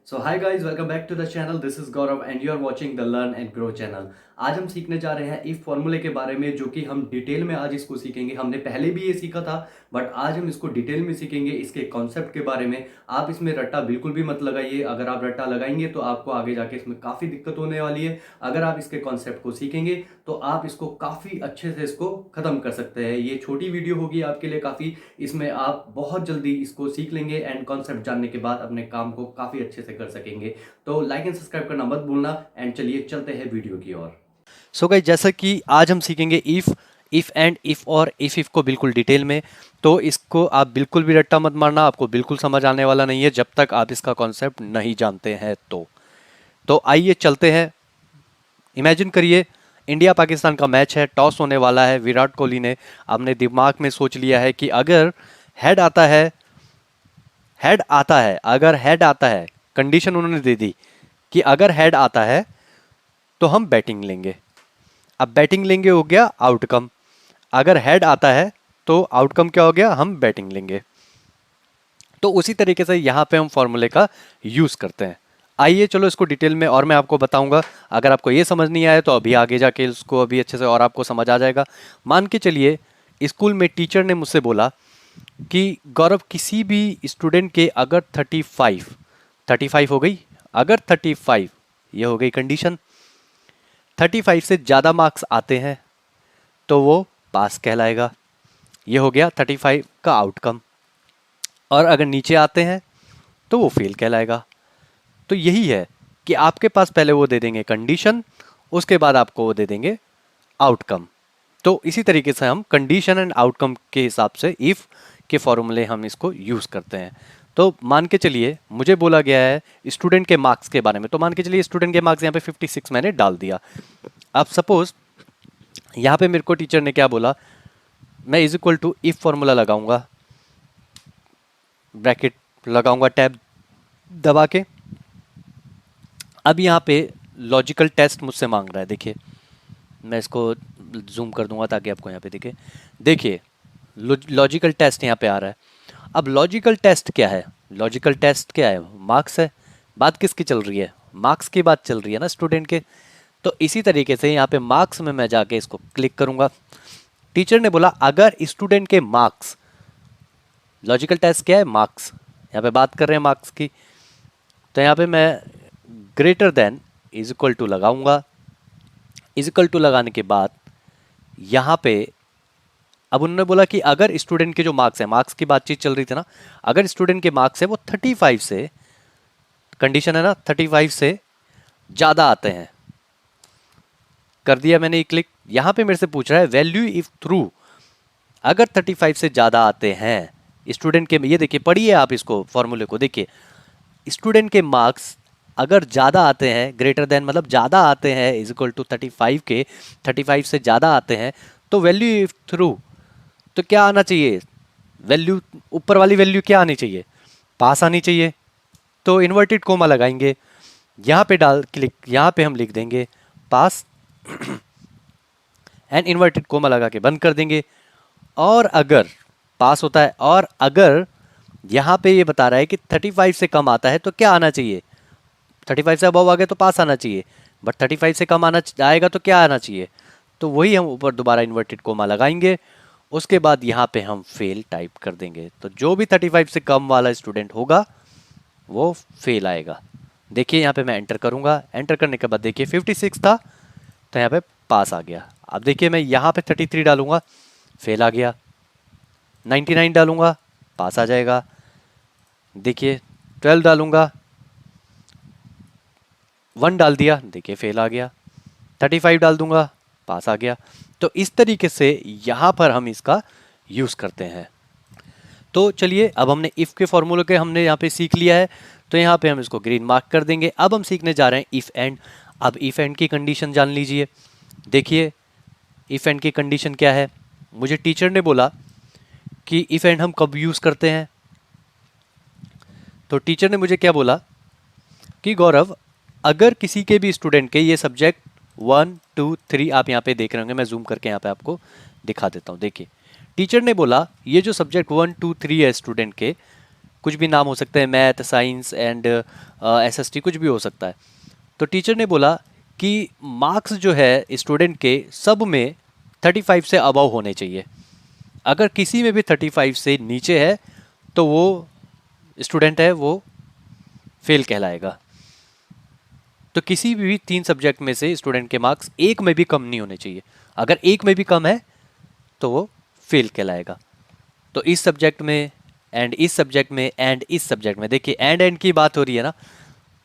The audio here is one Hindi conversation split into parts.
So hi guys, welcome back to the channel. This is Gaurav and you are watching the learn and grow channel. आज हम सीखने जा रहे हैं इफ फॉर्मूले के बारे में, जो कि हम डिटेल में आज इसको सीखेंगे। हमने पहले भी ये सीखा था, बट आज हम इसको डिटेल में सीखेंगे, इसके कॉन्सेप्ट के बारे में। आप इसमें रट्टा बिल्कुल भी मत लगाइए। अगर आप रट्टा लगाएंगे तो आपको आगे जाके इसमें काफ़ी दिक्कत होने वाली है। अगर आप इसके कॉन्सेप्ट को सीखेंगे तो आप इसको काफ़ी अच्छे से इसको ख़त्म कर सकते हैं। ये छोटी वीडियो होगी आपके लिए काफ़ी, इसमें आप बहुत जल्दी इसको सीख लेंगे एंड कॉन्सेप्ट जानने के बाद अपने काम को काफ़ी अच्छे से कर सकेंगे। तो लाइक एंड सब्सक्राइब करना मत भूलना एंड चलिए चलते हैं वीडियो की ओर। सो गाइस, जैसा कि आज हम सीखेंगे इफ एंड इफ और इफ को बिल्कुल डिटेल में। तो इसको आप बिल्कुल भी रट्टा मत मारना, आपको बिल्कुल समझ आने वाला नहीं है जब तक आप इसका कॉन्सेप्ट नहीं जानते हैं। तो आइए चलते हैं। इमेजिन करिए, इंडिया पाकिस्तान का मैच है, टॉस होने वाला है। विराट कोहली ने अपने दिमाग में सोच लिया है कि अगर हेड आता है, अगर हेड आता है, कंडीशन उन्होंने दे दी कि अगर हेड आता है तो हम बैटिंग लेंगे। अब बैटिंग लेंगे हो गया आउटकम, अगर हेड आता है तो आउटकम क्या हो गया, हम बैटिंग लेंगे। तो उसी तरीके से यहाँ पे हम फॉर्मूले का यूज करते हैं। आइए चलो इसको डिटेल में और मैं आपको बताऊंगा। अगर आपको ये समझ नहीं आया तो अभी आगे जाके इसको अभी अच्छे से और आपको समझ आ जाएगा। मान के चलिए, स्कूल में टीचर ने मुझसे बोला कि गौरव, किसी भी स्टूडेंट के अगर 35 हो गई, अगर 35, ये हो गई कंडीशन, 35 से ज़्यादा मार्क्स आते हैं तो वो पास कहलाएगा। ये हो गया 35 का आउटकम। और अगर नीचे आते हैं तो वो फेल कहलाएगा। तो यही है कि आपके पास पहले वो दे देंगे कंडीशन, उसके बाद आपको वो दे देंगे आउटकम। तो इसी तरीके से हम कंडीशन एंड आउटकम के हिसाब से इफ के फॉर्मूले हम इसको यूज करते हैं। तो मान के चलिए, मुझे बोला गया है स्टूडेंट के मार्क्स के बारे में। तो मान के चलिए स्टूडेंट के मार्क्स यहाँ पे 56 मैंने डाल दिया। अब सपोज यहाँ पे मेरे को टीचर ने क्या बोला, मैं is equal to if formula लगाऊंगा, ब्रैकेट लगाऊंगा टैब दबा के। अब यहाँ पे लॉजिकल टेस्ट मुझसे मांग रहा है। देखिए, मैं इसको जूम कर दूंगा ताकि आपको यहाँ पे दिखे। देखिए, लॉजिकल टेस्ट यहाँ पे आ रहा है। अब लॉजिकल टेस्ट क्या है? लॉजिकल टेस्ट क्या है? मार्क्स है। बात किसकी चल रही है? मार्क्स की बात चल रही है ना स्टूडेंट के। तो इसी तरीके से यहाँ पे मार्क्स में मैं जाके इसको क्लिक करूंगा। टीचर ने बोला अगर स्टूडेंट के मार्क्स, लॉजिकल टेस्ट क्या है? मार्क्स। यहाँ पे बात कर रहे हैं मार्क्स की। तो यहाँ पे मैं greater than is equal to लगाऊंगा। इज इक्वल टू लगाने के बाद यहाँ पे अब उन्होंने बोला कि अगर स्टूडेंट के जो मार्क्स है, मार्क्स की बातचीत चल रही थी ना, अगर स्टूडेंट के मार्क्स है वो 35 से, कंडीशन है ना, 35 से ज़्यादा आते हैं। कर दिया मैंने क्लिक। यहाँ पे मेरे से पूछ रहा है वैल्यू इफ ट्रू, अगर 35 से ज़्यादा आते हैं स्टूडेंट के, ये देखिए, पढ़िए आप इसको फॉर्मूले को, देखिए स्टूडेंट के मार्क्स अगर ज़्यादा आते हैं, ग्रेटर देन मतलब ज़्यादा आते हैं, इज इक्वल टू 35 के, 35 से ज़्यादा आते हैं, तो वैल्यू इफ थ्रू, तो क्या आना चाहिए? वैल्यू, ऊपर वाली वैल्यू क्या आनी चाहिए? पास आनी चाहिए। तो इन्वर्टेड कोमा लगाएंगे, यहाँ पे डाल क्लिक, यहाँ पे हम लिख देंगे पास एंड इन्वर्टेड कोमा लगा के बंद कर देंगे। और अगर पास होता है, और अगर यहाँ पे ये बता रहा है कि 35 से कम आता है तो क्या आना चाहिए? 35 से अबव आ गया तो पास आना चाहिए, बट 35 से कम आना आएगा तो क्या आना चाहिए? तो वही हम ऊपर दोबारा इन्वर्टेड कोमा लगाएंगे। उसके बाद यहाँ पे हम फेल टाइप कर देंगे। तो जो भी 35 से कम वाला स्टूडेंट होगा वो फेल आएगा। देखिए यहाँ पे मैं एंटर करूँगा, एंटर करने के बाद देखिए 56 था तो यहाँ पे पास आ गया। अब देखिए मैं यहाँ पे 33 डालूंगा, फेल आ गया। 99 डालूंगा, पास आ जाएगा। देखिए 12 डालूंगा, 1 डाल दिया, देखिए फेल आ गया। 35 डाल दूंगा, पास आ गया। तो इस तरीके से यहाँ पर हम इसका यूज़ करते हैं। तो चलिए, अब हमने इफ़ के फॉर्मूले के हमने यहाँ पे सीख लिया है, तो यहाँ पे हम इसको ग्रीन मार्क कर देंगे। अब हम सीखने जा रहे हैं इफ़ एंड। अब इफ़ एंड की कंडीशन जान लीजिए। देखिए इफ़ एंड की कंडीशन क्या है? मुझे टीचर ने बोला कि इफ़ एंड हम कब यूज़ करते हैं। तो टीचर ने मुझे क्या बोला कि गौरव, अगर किसी के भी स्टूडेंट के ये सब्जेक्ट 1 2 3 आप यहाँ पे देख रहे होंगे, मैं जूम करके यहाँ पे आपको दिखा देता हूँ। देखिए टीचर ने बोला ये जो सब्जेक्ट 1 2 3 है स्टूडेंट के, कुछ भी नाम हो सकते हैं, मैथ, साइंस एंड एसएसटी, कुछ भी हो सकता है। तो टीचर ने बोला कि मार्क्स जो है स्टूडेंट के सब में 35 से अबव होने चाहिए। अगर किसी में भी 35 से नीचे है तो वो स्टूडेंट है वो फेल कहलाएगा। तो किसी भी 3 सब्जेक्ट में से स्टूडेंट के मार्क्स एक में भी कम नहीं होने चाहिए। अगर एक में भी कम है तो वो फेल कहलाएगा। तो इस सब्जेक्ट में एंड इस सब्जेक्ट में एंड इस सब्जेक्ट में, देखिए एंड की बात हो रही है ना,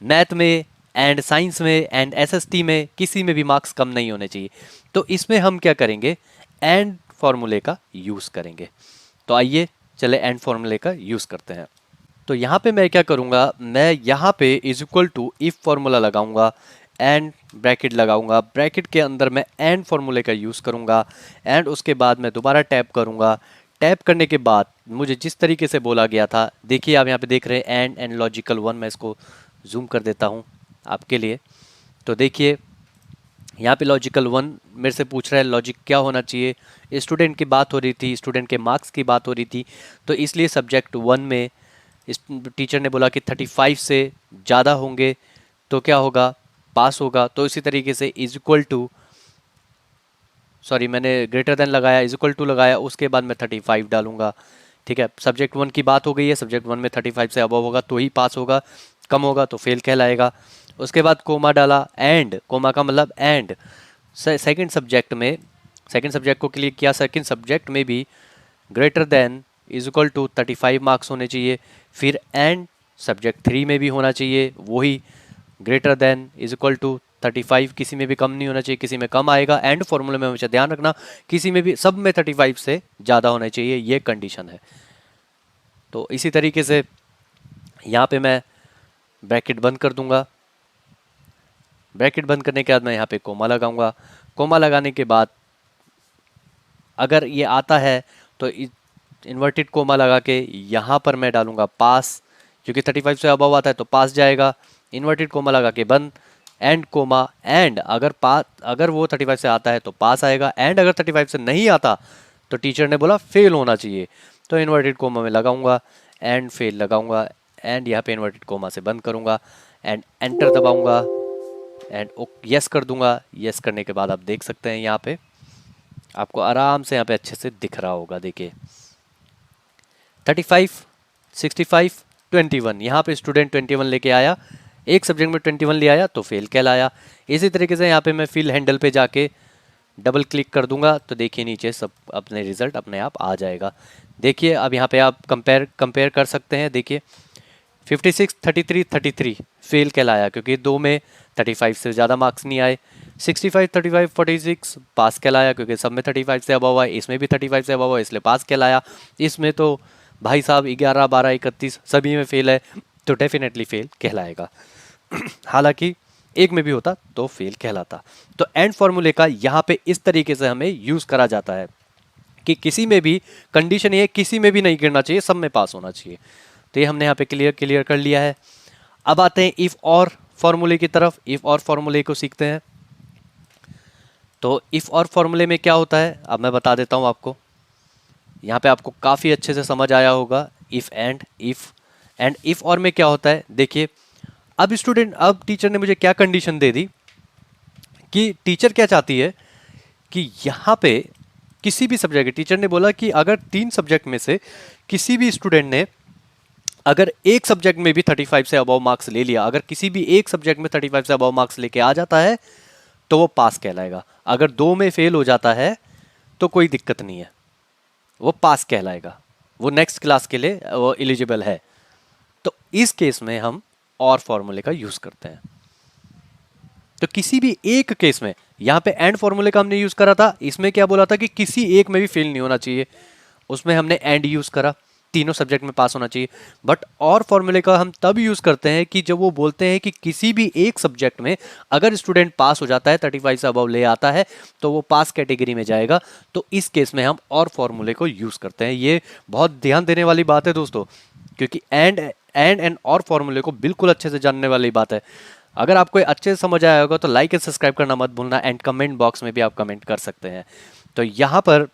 मैथ में एंड साइंस में एंड एसएसटी में किसी में भी मार्क्स कम नहीं होने चाहिए। तो इसमें हम क्या करेंगे, एंड फॉर्मूले का यूज़ करेंगे। तो आइए चले एंड फॉर्मूले का यूज़ करते हैं। तो यहाँ पे मैं क्या करूँगा, मैं यहाँ पे is equal to if formula लगाऊंगा, एंड ब्रैकेट लगाऊंगा, ब्रैकेट के अंदर मैं एंड फॉर्मूले का यूज़ करूँगा, एंड उसके बाद मैं दोबारा टैप करूँगा। टैप करने के बाद मुझे जिस तरीके से बोला गया था, देखिए आप यहाँ पे देख रहे हैं एंड लॉजिकल वन, मैं इसको जूम कर देता हूँ आपके लिए। तो देखिए यहाँ पे लॉजिकल वन मेरे से पूछ रहा है लॉजिक क्या होना चाहिए। स्टूडेंट की बात हो रही थी, स्टूडेंट के मार्क्स की बात हो रही थी, तो इसलिए सब्जेक्ट वन में इस टीचर ने बोला कि 35 से ज़्यादा होंगे तो क्या होगा, पास होगा। तो इसी तरीके से इज इक्वल टू, सॉरी मैंने ग्रेटर देन लगाया, इज इक्वल टू लगाया, उसके बाद मैं 35 डालूंगा। ठीक है, सब्जेक्ट वन की बात हो गई है, सब्जेक्ट वन में 35 से अबव होगा तो ही पास होगा, कम होगा तो फेल कहलाएगा। उसके बाद कोमा डाला, एंड कोमा का मतलब एंड सेकंड सब्जेक्ट में, सेकंड सब्जेक्ट को क्लिक किया, सेकंड सब्जेक्ट में भी greater than is equal to 35 marks होने चाहिए। फिर एंड सब्जेक्ट थ्री में भी होना चाहिए वही, greater than is equal to 35, किसी में भी कम नहीं होना चाहिए, किसी में कम आएगा। एंड फॉर्मूले में हमेशा ध्यान रखना किसी में भी, सब में 35 से ज़्यादा होना चाहिए, ये कंडीशन है। तो इसी तरीके से यहाँ पे मैं ब्रैकेट बंद कर दूंगा। ब्रैकेट बंद करने के बाद मैं यहाँ पे कोमा लगाऊंगा। कोमा लगाने के बाद अगर ये आता है तो इन्वर्टेड कोमा लगा के यहाँ पर मैं डालूंगा पास, क्योंकि 35 से अबव आता है तो पास जाएगा। इन्वर्टेड कोमा लगा के बंद, एंड कोमा, एंड अगर वो 35 से आता है तो पास आएगा, एंड अगर 35 से नहीं आता तो टीचर ने बोला फेल होना चाहिए, तो इन्वर्टेड कोमा में लगाऊंगा, एंड फेल लगाऊंगा, एंड यहाँ पे इन्वर्टेड कोमा से बंद करूंगा, एंड एंटर दबाऊंगा, एंड यस कर दूंगा। यस करने के बाद आप देख सकते हैं यहाँ पे आपको आराम से यहाँ पे अच्छे से दिख रहा होगा। देखिए 35, 65, 21, यहाँ पे स्टूडेंट 21 लेके आया, एक सब्जेक्ट में 21 ले आया तो फेल कहलाया। इसी तरीके से यहाँ पे मैं फिल हैंडल पे जाके डबल क्लिक कर दूंगा तो देखिए नीचे सब अपने रिजल्ट अपने आप आ जाएगा। देखिए अब यहाँ पे आप कंपेयर कर सकते हैं। देखिए 56, 33, 33 फेल कहलाया क्योंकि दो में 35 से ज़्यादा मार्क्स नहीं आए। 65, 35, 46 पास कहलाया क्योंकि सब में 35 से अबव आए, इसमें भी 35 से अबव है इसलिए पास कहलाया। इसमें तो भाई साहब 11, 12, 31 सभी में फेल है तो डेफिनेटली फेल कहलाएगा। हालांकि एक में भी होता तो फेल कहलाता। तो एंड फॉर्मूले का यहाँ पे इस तरीके से हमें यूज़ करा जाता है कि किसी में भी कंडीशन ये किसी में भी नहीं गिरना चाहिए, सब में पास होना चाहिए। तो ये हमने यहाँ पे क्लियर कर लिया है। अब आते हैं इफ़ और फॉर्मूले की तरफ। इफ़ और फॉर्मूले को सीखते हैं। तो इफ़ और फॉर्मूले में क्या होता है अब मैं बता देता हूँ आपको। यहाँ पे आपको काफ़ी अच्छे से समझ आया होगा। इफ़ एंड इफ़ और में क्या होता है, देखिए अब टीचर ने मुझे क्या कंडीशन दे दी कि टीचर क्या चाहती है कि यहाँ पे किसी भी सब्जेक्ट, टीचर ने बोला कि अगर 3 सब्जेक्ट में से किसी भी स्टूडेंट ने अगर एक सब्जेक्ट में भी 35 से अबव मार्क्स ले लिया, अगर किसी भी एक सब्जेक्ट में 35 से अबव मार्क्स लेके आ जाता है तो वो पास कहलाएगा। अगर 2 में फेल हो जाता है तो कोई दिक्कत नहीं है, वो पास कहलाएगा, वो नेक्स्ट क्लास के लिए वो एलिजिबल है। तो इस केस में हम और फॉर्मूले का यूज करते हैं। तो किसी भी एक केस में, यहाँ पे एंड फॉर्मूले का हमने यूज करा था, इसमें क्या बोला था कि किसी एक में भी फेल नहीं होना चाहिए, उसमें हमने एंड यूज करा, तीनों सब्जेक्ट में पास होना चाहिए। बट और फॉर्मूले का हम तब यूज करते हैं कि जब वो बोलते हैं कि किसी भी एक सब्जेक्ट में अगर स्टूडेंट पास हो जाता है, 35 से अबव ले आता है तो वो पास कैटेगरी में जाएगा। तो इस केस में हम और फॉर्मूले को यूज करते हैं। ये बहुत ध्यान देने वाली बात है दोस्तों, क्योंकि एंड और फॉर्मूले को बिल्कुल अच्छे से जानने वाली बात है। अगर आपको अच्छे से समझ आया होगा तो लाइक एंड सब्सक्राइब करना मत भूलना, एंड कमेंट बॉक्स में भी आप कमेंट कर सकते हैं। तो यहाँ पर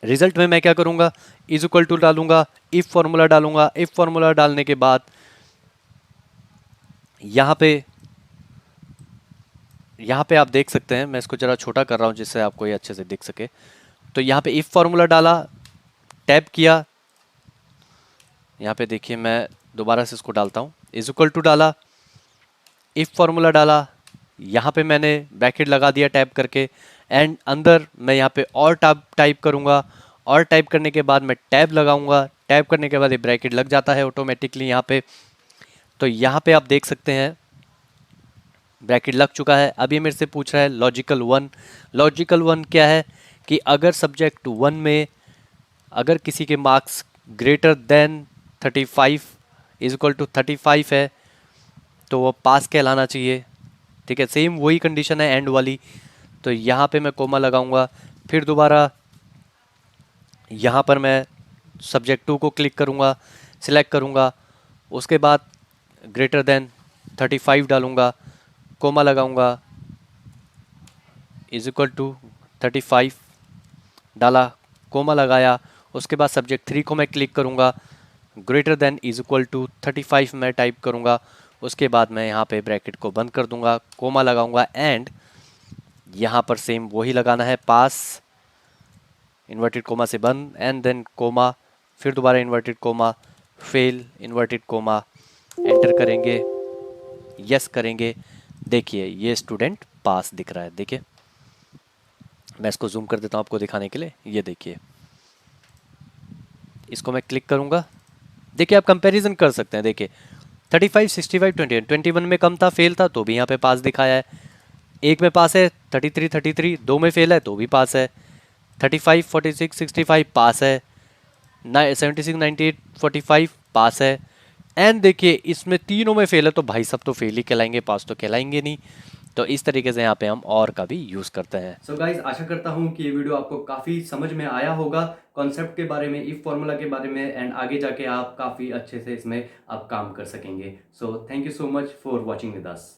रिजल्ट में मैं क्या करूँगा, इज इक्वल टू डालूंगा, इफ फॉर्मूला डालूंगा, इफ फॉर्मूला डालने के बाद यहाँ पे आप देख सकते हैं, मैं इसको ज़रा छोटा कर रहा हूँ जिससे आपको ये अच्छे से दिख सके। तो यहाँ पे इफ फॉर्मूला डाला, टैप किया, यहाँ पे देखिए मैं दोबारा से इसको डालता हूँ, इज इक्वल टू डाला, इफ फॉर्मूला डाला, यहाँ पे मैंने ब्रैकेट लगा दिया टैप करके, एंड अंदर मैं यहाँ पे और टाइप करूँगा, और टाइप करने के बाद मैं टैब लगाऊंगा, टैप करने के बाद ये ब्रैकेट लग जाता है ऑटोमेटिकली यहाँ पे। तो यहाँ पे आप देख सकते हैं ब्रैकेट लग चुका है। अब ये मेरे से पूछ रहा है लॉजिकल वन। लॉजिकल वन क्या है कि अगर सब्जेक्ट वन में अगर किसी के marks greater than 35 is equal to 35 है तो वो पास कहलाना चाहिए। ठीक है, सेम वही कंडीशन है एंड वाली। तो यहाँ पे मैं कोमा लगाऊंगा, फिर दोबारा यहाँ पर मैं सब्जेक्ट टू को क्लिक करूँगा, सिलेक्ट करूँगा, उसके बाद ग्रेटर देन 35 डालूँगा, कोमा लगाऊँगा, इज इक्वल टू 35 डाला, कोमा लगाया, उसके बाद सब्जेक्ट थ्री को मैं क्लिक करूँगा, greater than is equal to 35 मैं टाइप करूँगा, उसके बाद मैं यहाँ पे ब्रैकेट को बंद कर दूँगा, कोमा लगाऊँगा, एंड यहाँ पर सेम वही लगाना है, पास, इन्वर्टेड कोमा से बंद, एंड देन कोमा, फिर दोबारा inverted coma, fail, inverted coma, enter करेंगे, यस करेंगे। देखिए ये स्टूडेंट पास दिख रहा है। देखिए मैं इसको जूम कर देता हूँ आपको दिखाने के लिए, ये देखिए इसको मैं क्लिक करूँगा, देखिए आप कंपैरिजन कर सकते हैं। देखिए 35, 65, 21, 21 में कम था, फेल था, तो भी यहाँ पे पास दिखाया है। एक में पास है 33, दो में फेल है तो भी पास है। 35, 46, 65 पास है, 76, 98, 45 पास है। एंड देखिए इसमें तीनों में फेल है तो भाई सब तो फेल ही कहलाएंगे, पास तो कहलाएंगे नहीं। तो इस तरीके से यहाँ पे हम और का भी यूज़ करते हैं। सो गाइज, आशा करता हूँ कि ये वीडियो आपको काफ़ी समझ में आया होगा, कॉन्सेप्ट के बारे में, इफ फॉर्मूला के बारे में, एंड आगे जाके आप काफ़ी अच्छे से इसमें आप काम कर सकेंगे। So thank you so much for watching with us.